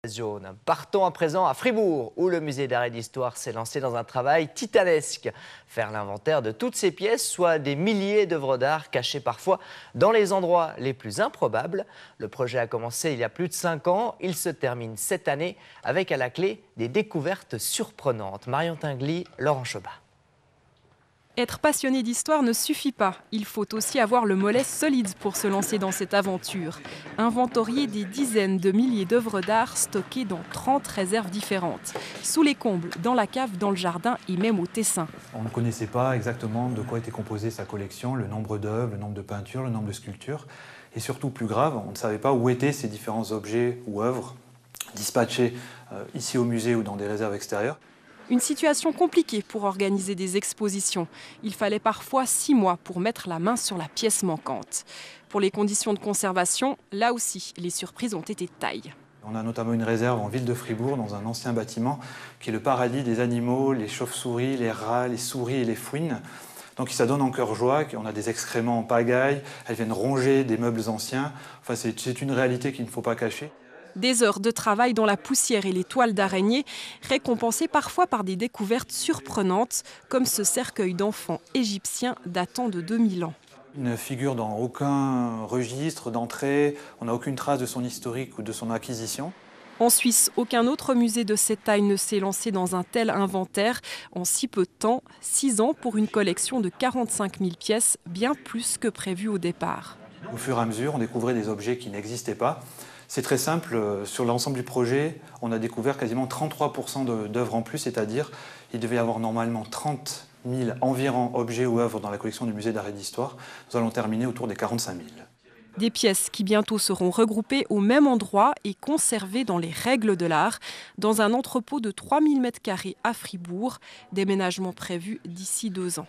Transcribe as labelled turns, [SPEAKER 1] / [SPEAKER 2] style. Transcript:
[SPEAKER 1] Jaune. Partons à présent à Fribourg, où le musée d'art et d'histoire s'est lancé dans un travail titanesque. Faire l'inventaire de toutes ces pièces, soit des milliers d'œuvres d'art cachées parfois dans les endroits les plus improbables. Le projet a commencé il y a plus de 5 ans. Il se termine cette année avec à la clé des découvertes surprenantes. Marion Tinguely, Laurent Chobat.
[SPEAKER 2] Être passionné d'histoire ne suffit pas. Il faut aussi avoir le mollet solide pour se lancer dans cette aventure. Inventorier des dizaines de milliers d'œuvres d'art stockées dans 30 réserves différentes. Sous les combles, dans la cave, dans le jardin et même au Tessin.
[SPEAKER 3] On ne connaissait pas exactement de quoi était composée sa collection, le nombre d'œuvres, le nombre de peintures, le nombre de sculptures. Et surtout, plus grave, on ne savait pas où étaient ces différents objets ou œuvres dispatchés ici au musée ou dans des réserves extérieures.
[SPEAKER 2] Une situation compliquée pour organiser des expositions. Il fallait parfois 6 mois pour mettre la main sur la pièce manquante. Pour les conditions de conservation, là aussi, les surprises ont été taille.
[SPEAKER 3] On a notamment une réserve en ville de Fribourg, dans un ancien bâtiment, qui est le paradis des animaux, les chauves-souris, les rats, les souris et les fouines. Donc ça donne en cœur joie, on a des excréments en pagaille, elles viennent ronger des meubles anciens. Enfin, c'est une réalité qu'il ne faut pas cacher.
[SPEAKER 2] Des heures de travail dans la poussière et les toiles d'araignée, récompensées parfois par des découvertes surprenantes, comme ce cercueil d'enfants égyptiens datant de 2000 ans.
[SPEAKER 3] Il ne figure dans aucun registre d'entrée, on n'a aucune trace de son historique ou de son acquisition.
[SPEAKER 2] En Suisse, aucun autre musée de cette taille ne s'est lancé dans un tel inventaire en si peu de temps, 6 ans pour une collection de 45 000 pièces, bien plus que prévu au départ.
[SPEAKER 3] Au fur et à mesure, on découvrait des objets qui n'existaient pas. C'est très simple, sur l'ensemble du projet, on a découvert quasiment 33% d'œuvres en plus, c'est-à-dire il devait y avoir normalement 30 000 environ objets ou œuvres dans la collection du musée d'art et d'histoire. Nous allons terminer autour des 45 000.
[SPEAKER 2] Des pièces qui bientôt seront regroupées au même endroit et conservées dans les règles de l'art, dans un entrepôt de 3000 m² à Fribourg, déménagement prévu d'ici 2 ans.